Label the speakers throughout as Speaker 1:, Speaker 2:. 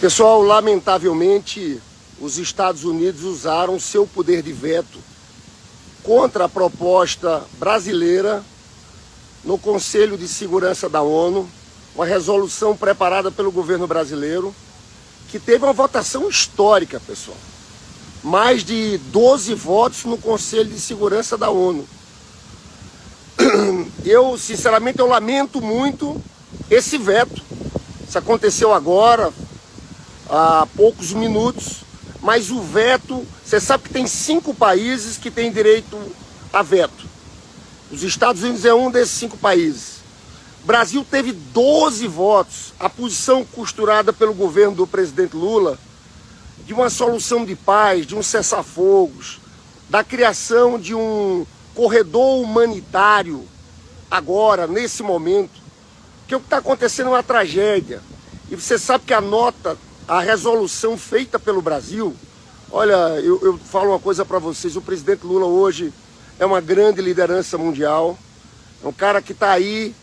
Speaker 1: Pessoal, lamentavelmente, os Estados Unidos usaram seu poder de veto contra a proposta brasileira no Conselho de Segurança da ONU, uma resolução preparada pelo governo brasileiro, que teve uma votação histórica, pessoal. Mais de 12 votos no Conselho de Segurança da ONU. Eu, sinceramente, eu lamento muito esse veto. Isso aconteceu agora, há poucos minutos, mas o veto, você sabe que tem 5 países que têm direito a veto. Os Estados Unidos é um desses 5 países. O Brasil teve 12 votos. A posição costurada pelo governo do presidente Lula de uma solução de paz, de um cessar-fogos, da criação de um corredor humanitário agora, nesse momento, porque o que está acontecendo é uma tragédia. E você sabe que a resolução feita pelo Brasil, olha, eu falo uma coisa para vocês, o presidente Lula hoje é uma grande liderança mundial, é um cara que está aí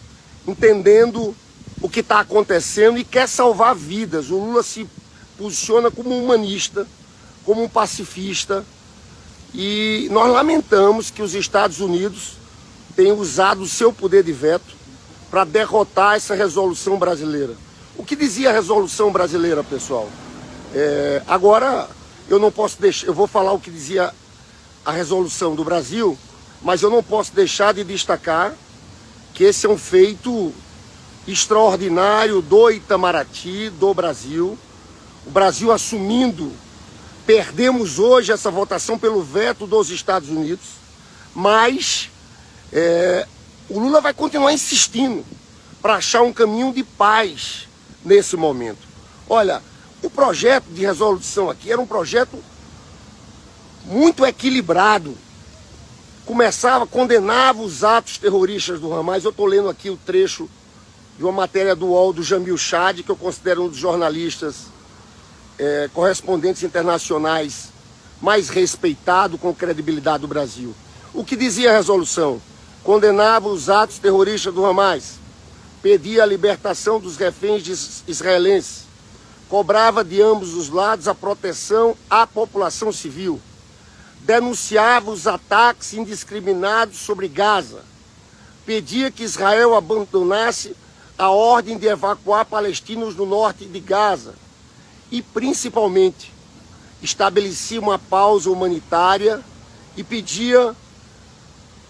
Speaker 1: entendendo o que está acontecendo e quer salvar vidas. O Lula se posiciona como um humanista, como um pacifista, e nós lamentamos que os Estados Unidos tenham usado o seu poder de veto para derrotar essa resolução brasileira. O que dizia a resolução brasileira, pessoal? Agora eu não posso deixar, eu vou falar o que dizia a resolução do Brasil, mas eu não posso deixar de destacar que esse é um feito extraordinário do Itamaraty, do Brasil. O Brasil assumindo, perdemos hoje essa votação pelo veto dos Estados Unidos, mas o Lula vai continuar insistindo para achar um caminho de paz nesse momento. Olha, o projeto de resolução aqui era um projeto muito equilibrado. Condenava os atos terroristas do Hamas. Eu estou lendo aqui o trecho de uma matéria do UOL do Jamil Chad, que eu considero um dos jornalistas correspondentes internacionais mais respeitado com credibilidade do Brasil. O que dizia a resolução? Condenava os atos terroristas do Hamas, pedia a libertação dos reféns israelenses, cobrava de ambos os lados a proteção à população civil, denunciava os ataques indiscriminados sobre Gaza, pedia que Israel abandonasse a ordem de evacuar palestinos no norte de Gaza e, principalmente, estabelecia uma pausa humanitária e pedia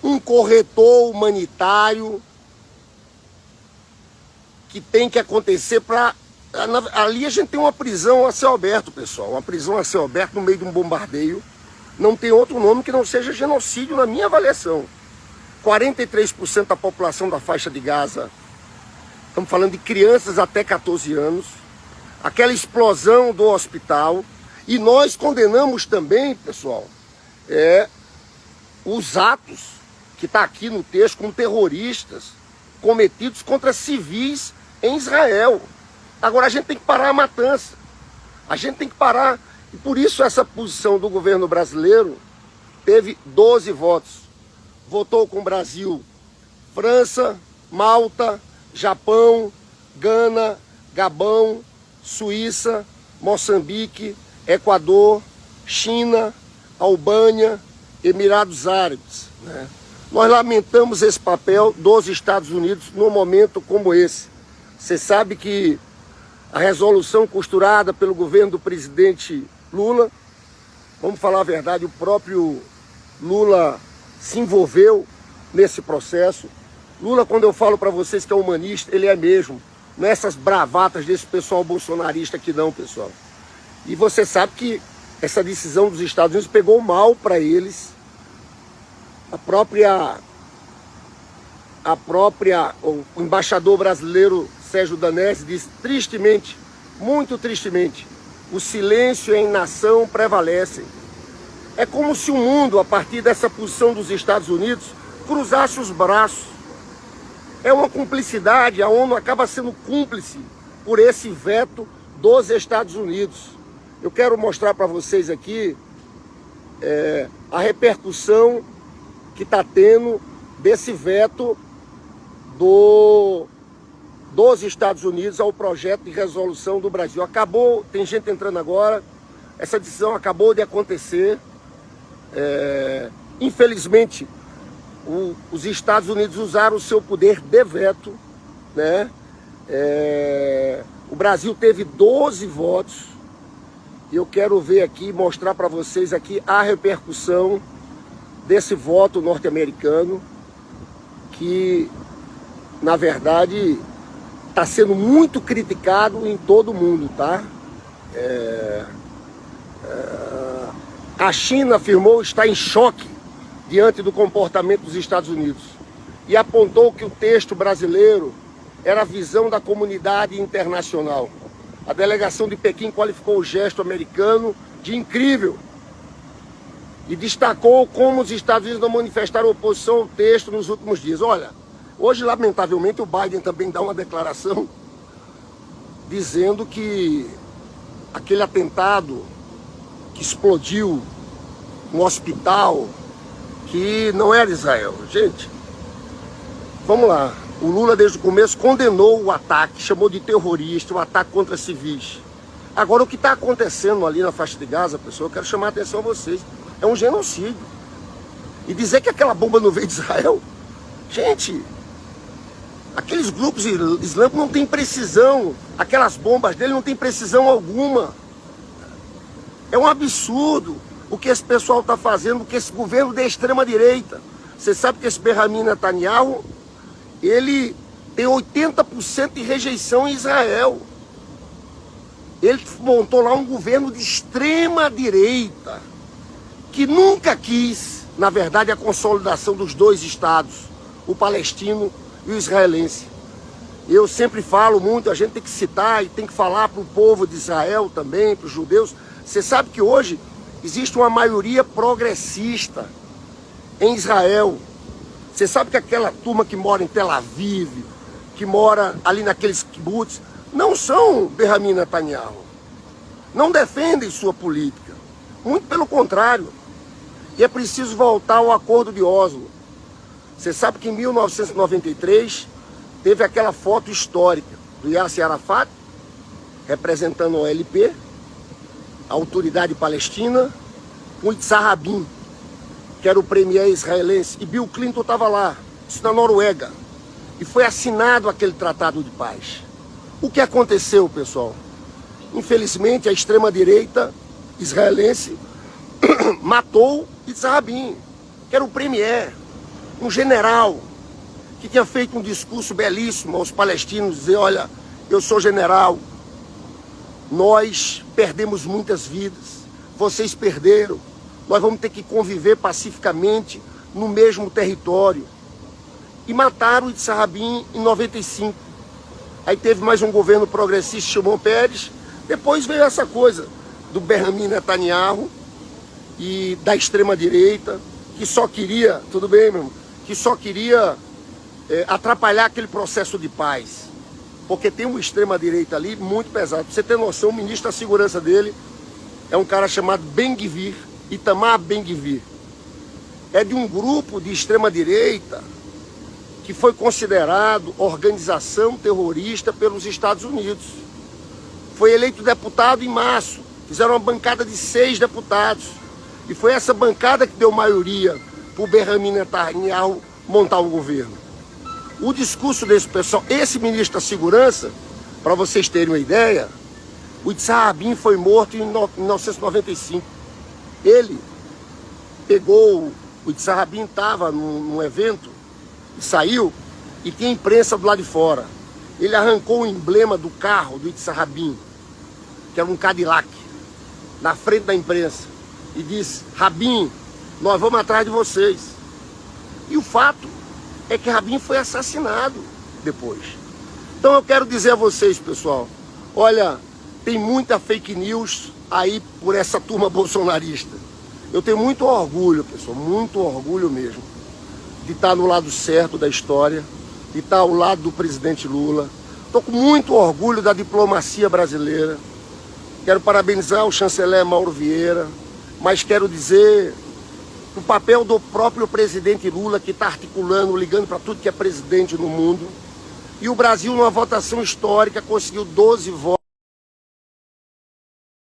Speaker 1: um corredor humanitário que tem que acontecer para... Ali a gente tem uma prisão a céu aberto, pessoal, uma prisão a céu aberto no meio de um bombardeio. Não tem outro nome que não seja genocídio na minha avaliação. 43% da população da faixa de Gaza, estamos falando de crianças até 14 anos, aquela explosão do hospital, e nós condenamos também, pessoal, os atos que está aqui no texto como terroristas cometidos contra civis em Israel. Agora a gente tem que parar a matança, a gente tem que parar. E por isso essa posição do governo brasileiro teve 12 votos. Votou com o Brasil França, Malta, Japão, Gana, Gabão, Suíça, Moçambique, Equador, China, Albânia, Emirados Árabes, né? Nós lamentamos esse papel dos Estados Unidos num momento como esse. Você sabe que a resolução costurada pelo governo do presidente Lula, vamos falar a verdade, o próprio Lula se envolveu nesse processo. Lula, quando eu falo para vocês que é humanista, ele é mesmo. Não é essas bravatas desse pessoal bolsonarista aqui não, pessoal. E você sabe que essa decisão dos Estados Unidos pegou mal para eles. O embaixador brasileiro Sérgio Danese disse tristemente, muito tristemente, o silêncio e a inação prevalecem. É como se o mundo, a partir dessa posição dos Estados Unidos, cruzasse os braços. É uma cumplicidade, a ONU acaba sendo cúmplice por esse veto dos Estados Unidos. Eu quero mostrar para vocês aqui a repercussão que está tendo desse veto dos Estados Unidos ao projeto de resolução do Brasil. Acabou, tem gente entrando agora, essa decisão acabou de acontecer. Infelizmente, os Estados Unidos usaram o seu poder de veto, né? O Brasil teve 12 votos, e eu quero ver aqui, mostrar para vocês aqui a repercussão desse voto norte-americano, que, na verdade, está sendo muito criticado em todo o mundo, tá? A China afirmou estar em choque diante do comportamento dos Estados Unidos e apontou que o texto brasileiro era a visão da comunidade internacional. A delegação de Pequim qualificou o gesto americano de incrível e destacou como os Estados Unidos não manifestaram oposição ao texto nos últimos dias. Olha, hoje, lamentavelmente, o Biden também dá uma declaração dizendo que aquele atentado que explodiu no hospital, que não era Israel. Gente, vamos lá. O Lula, desde o começo, condenou o ataque, chamou de terrorista, o ataque contra civis. Agora, o que está acontecendo ali na faixa de Gaza, pessoal, eu quero chamar a atenção a vocês, é um genocídio. E dizer que aquela bomba não veio de Israel, gente, aqueles grupos islâmicos não têm precisão, aquelas bombas dele não têm precisão alguma. É um absurdo o que esse pessoal está fazendo, o que esse governo da extrema-direita. Você sabe que esse Benjamin Netanyahu, ele tem 80% de rejeição em Israel. Ele montou lá um governo de extrema-direita, que nunca quis, na verdade, a consolidação dos dois estados, o palestino e o israelense. Eu sempre falo muito, a gente tem que citar e tem que falar para o povo de Israel também, para os judeus. Você sabe que hoje existe uma maioria progressista em Israel. Você sabe que aquela turma que mora em Tel Aviv, que mora ali naqueles kibbutz, não são Benjamin Netanyahu. Não defendem sua política. Muito pelo contrário. E é preciso voltar ao Acordo de Oslo. Você sabe que em 1993 teve aquela foto histórica do Yasser Arafat, representando a OLP, a Autoridade Palestina, com Yitzhak Rabin, que era o premier israelense, e Bill Clinton estava lá, isso na Noruega, e foi assinado aquele tratado de paz. O que aconteceu, pessoal? Infelizmente, a extrema-direita israelense matou Yitzhak Rabin, que era o premier, um general, que tinha feito um discurso belíssimo aos palestinos, dizer, olha, eu sou general, nós perdemos muitas vidas, vocês perderam, nós vamos ter que conviver pacificamente no mesmo território. E mataram o Yitzhak Rabin em 95. Aí teve mais um governo progressista, Shimon Peres, depois veio essa coisa do Benjamin Netanyahu e da extrema-direita, que só queria, tudo bem, meu irmão, que só queria atrapalhar aquele processo de paz. Porque tem uma extrema-direita ali muito pesada. Pra você ter noção, o ministro da segurança dele é um cara chamado Ben-Gvir, Itamar Ben-Gvir. É de um grupo de extrema-direita que foi considerado organização terrorista pelos Estados Unidos. Foi eleito deputado em março. Fizeram uma bancada de 6 deputados. E foi essa bancada que deu maioria para o Benjamin Netanyahu montar o governo. O discurso desse pessoal, esse ministro da Segurança, para vocês terem uma ideia, o Yitzhak Rabin foi morto em 1995. Ele pegou, o Yitzhak Rabin estava num evento, saiu e tinha imprensa do lado de fora. Ele arrancou o emblema do carro do Yitzhak Rabin, que era um Cadillac, na frente da imprensa, e disse, Rabin, nós vamos atrás de vocês. E o fato é que Rabin foi assassinado depois. Então eu quero dizer a vocês, pessoal, olha, tem muita fake news aí por essa turma bolsonarista. Eu tenho muito orgulho, pessoal, muito orgulho mesmo, de estar no lado certo da história, de estar ao lado do presidente Lula. Estou com muito orgulho da diplomacia brasileira. Quero parabenizar o chanceler Mauro Vieira, mas quero dizer o papel do próprio presidente Lula, que está articulando, ligando para tudo que é presidente no mundo, E o Brasil, numa votação histórica, conseguiu 12 votos.